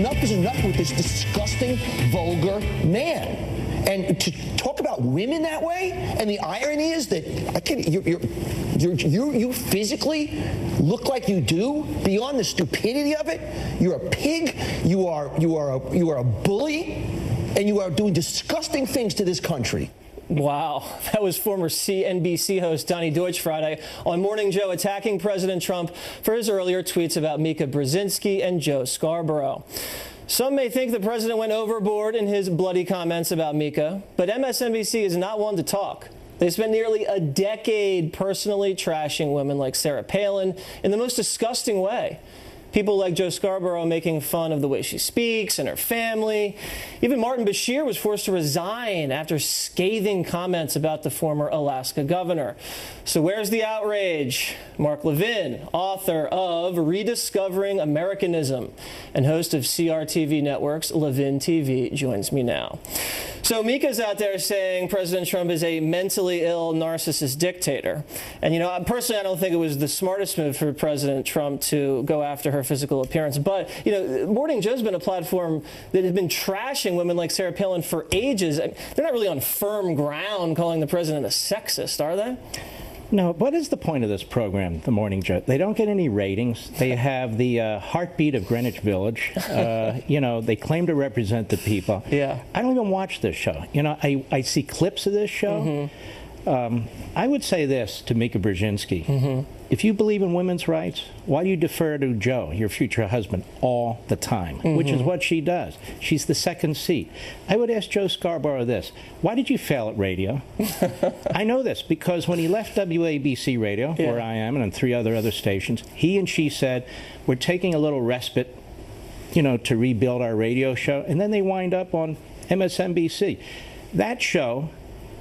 enough is enough with this disgusting, vulgar man. And to talk about women that way, and the irony is that you physically look like you do. Beyond the stupidity of it, you're a pig. You are a bully, and you are doing disgusting things to this country. Wow. That was former CNBC host Donnie Deutsch Friday on Morning Joe attacking President Trump for his earlier tweets about Mika Brzezinski and Joe Scarborough. Some may think the president went overboard in his bloody comments about Mika, but MSNBC is not one to talk. They spent nearly a decade personally trashing women like Sarah Palin in the most disgusting way. People like Joe Scarborough making fun of the way she speaks and her family. Even Martin Bashir was forced to resign after scathing comments about the former Alaska governor. So where's the outrage? Mark Levin, author of Rediscovering Americanism and host of CRTV Network's Levin TV, joins me now. So Mika's out there saying President Trump is a mentally ill narcissist dictator. And, you know, personally, I don't think it was the smartest move for President Trump to go after her physical appearance. But, you know, Morning Joe's been a platform that has been trashing women like Sarah Palin for ages. They're not really on firm ground calling the president a sexist, are they? No, what is the point of this program, The Morning Joe? They don't get any ratings. They have the heartbeat of Greenwich Village. You know, they claim to represent the people. Yeah. I don't even watch this show. You know, I see clips of this show. Mm-hmm. I would say this to Mika Brzezinski. Mm-hmm. If you believe in women's rights, why do you defer to Joe, your future husband, all the time? Mm-hmm. Which is what she does. She's the second seat. I would ask Joe Scarborough this. Why did you fail at radio? I know this because when he left WABC Radio, where I am, and on 3 other stations, he and she said, we're taking a little respite, you know, to rebuild our radio show. And then they wind up on MSNBC. That show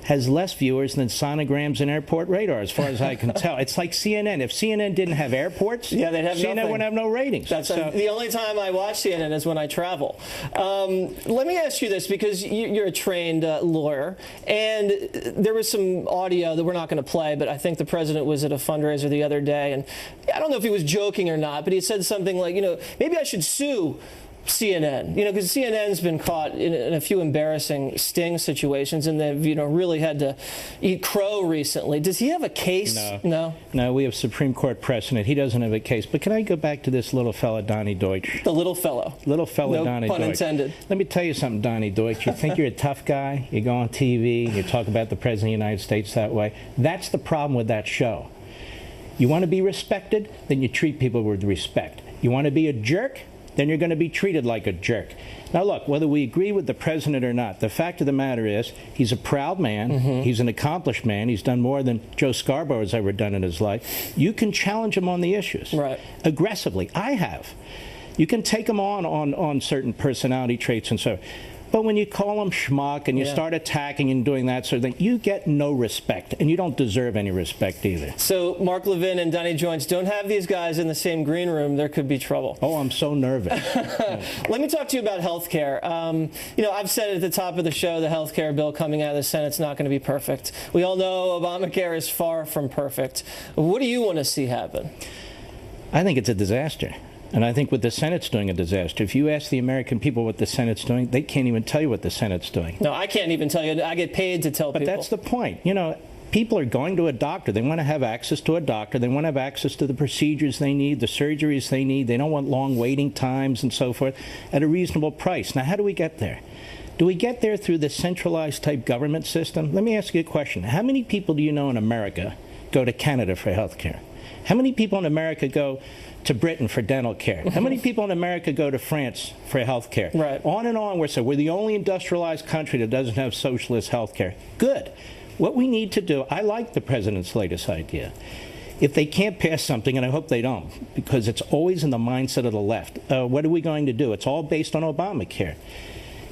has less viewers than sonograms and airport radar, as far as I can tell. It's like CNN. If CNN didn't have airports, they'd have CNN nothing. wouldn't have no ratings. That's the only time I watch CNN is when I travel. Let me ask you this, because you're a trained lawyer, and there was some audio that we're not going to play, but I think the president was at a fundraiser the other day, and I don't know if he was joking or not, but he said something like, you know, maybe I should sue CNN, you know, because CNN's been caught in a few embarrassing sting situations, and they've, you know, really had to eat crow recently. Does he have a case? No. No, we have Supreme Court precedent. He doesn't have a case. But can I go back to this little fella, Donnie Deutsch? The little fellow. Little fella, no Donnie Deutsch. No pun intended. Let me tell you something, Donnie Deutsch. You think you're a tough guy? You go on TV, you talk about the President of the United States that way. That's the problem with that show. You want to be respected? Then you treat people with respect. You want to be a jerk? Then you're going to be treated like a jerk. Now, look, whether we agree with the president or not, the fact of the matter is he's a proud man. Mm-hmm. He's an accomplished man. He's done more than Joe Scarborough has ever done in his life. You can challenge him on the issues aggressively. I have. You can take him on certain personality traits and so. But when you call him schmuck and you start attacking and doing that sort of thing, you get no respect, and you don't deserve any respect either. So Mark Levin and Donnie Joyce, don't have these guys in the same green room. There could be trouble. Oh, I'm so nervous. Let me talk to you about health care. You know, I've said at the top of the show, the health care bill coming out of the Senate's not going to be perfect. We all know Obamacare is far from perfect. What do you want to see happen? I think it's a disaster. And I think what the Senate's doing a disaster. If you ask the American people what the Senate's doing, they can't even tell you what the Senate's doing. No, I can't even tell you. I get paid to tell people. But that's the point. You know, people are going to a doctor. They want to have access to a doctor. They want to have access to the procedures they need, the surgeries they need. They don't want long waiting times and so forth at a reasonable price. Now, how do we get there? Do we get there through the centralized type government system? Let me ask you a question. How many people do you know in America go to Canada for health care? How many people in America go to Britain for dental care? How many people in America go to France for health care? Right. On and on. We're the only industrialized country that doesn't have socialist health care. Good. What we need to do, I like the president's latest idea. If they can't pass something, and I hope they don't, because it's always in the mindset of the left, what are we going to do? It's all based on Obamacare.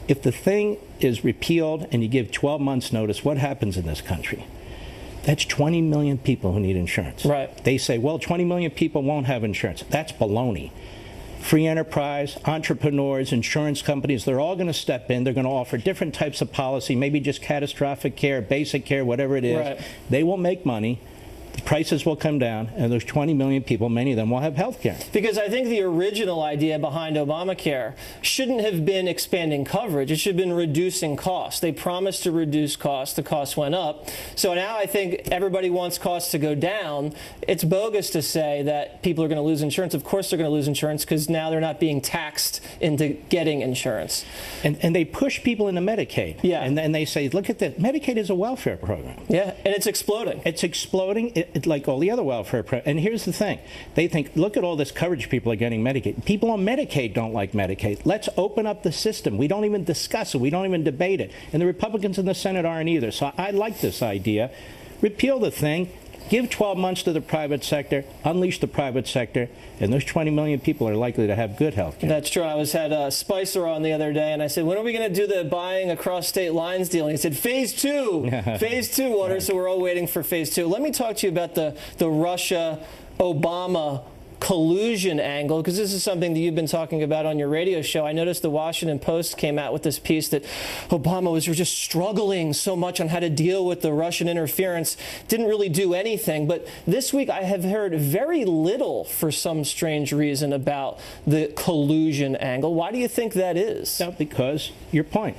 If the thing is repealed and you give 12 months notice, what happens in this country? That's 20 million people who need insurance. Right. They say, well, 20 million people won't have insurance. That's baloney. Free enterprise, entrepreneurs, insurance companies, they're all going to step in. They're going to offer different types of policy, maybe just catastrophic care, basic care, whatever it is. Right. They will make money. prices will come down, and those 20 million people, many of them will have health care. Because I think the original idea behind Obamacare shouldn't have been expanding coverage. It should have been reducing costs. They promised to reduce costs. The costs went up. So now I think everybody wants costs to go down. It's bogus to say that people are going to lose insurance. Of course they're going to lose insurance because now they're not being taxed into getting insurance. And they push people into Medicaid. Yeah. And then they say, look at this. Medicaid is a welfare program. Yeah, and it's exploding. It's exploding like all the other welfare programs. And here's the thing. They think, look at all this coverage people are getting Medicaid. People on Medicaid don't like Medicaid. Let's open up the system. We don't even discuss it. We don't even debate it. And the Republicans in the Senate aren't either. So I like this idea. Repeal the thing. Give 12 months to the private sector, unleash the private sector, and those 20 million people are likely to have good health care. That's true. I had Spicer on the other day, and I said, when are we going to do the buying across state lines deal? And he said, phase two. Phase two, Water. Right. So we're all waiting for phase two. Let me talk to you about the Russia-Obama collusion angle, because this is something that you've been talking about on your radio show. I noticed the Washington Post came out with this piece that Obama was just struggling so much on how to deal with the Russian interference, didn't really do anything. But this week I have heard very little, for some strange reason, about the collusion angle. Why do you think that is? No, because your point.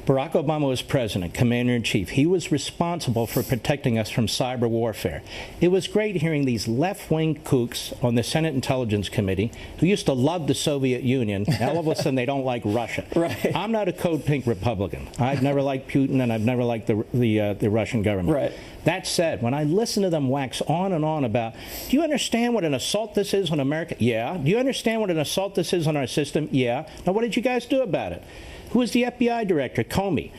Barack Obama was president, commander-in-chief. He was responsible for protecting us from cyber warfare. It was great hearing these left-wing kooks on the Senate Intelligence Committee who used to love the Soviet Union. Now all of a sudden they don't like Russia. Right. I'm not a code pink Republican. I've never liked Putin, and I've never liked the Russian government. Right. That said, when I listen to them wax on and on about, do you understand what an assault this is on America? Yeah. Do you understand what an assault this is on our system? Yeah. Now what did you guys do about it? Who was the FBI director? Comey,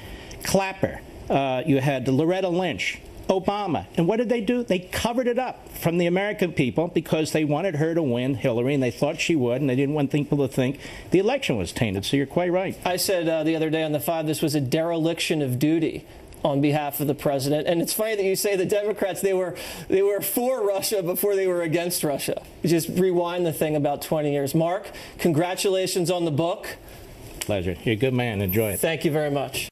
Clapper. You had Loretta Lynch, Obama. And what did they do? They covered it up from the American people because they wanted her to win, Hillary, and they thought she would, and they didn't want people to think the election was tainted. So you're quite right. I said the other day on The Five, this was a dereliction of duty on behalf of the president. And it's funny that you say the Democrats, they were for Russia before they were against Russia. You just rewind the thing about 20 years. Mark, congratulations on the book. Pleasure. You're a good man. Enjoy it. Thank you very much.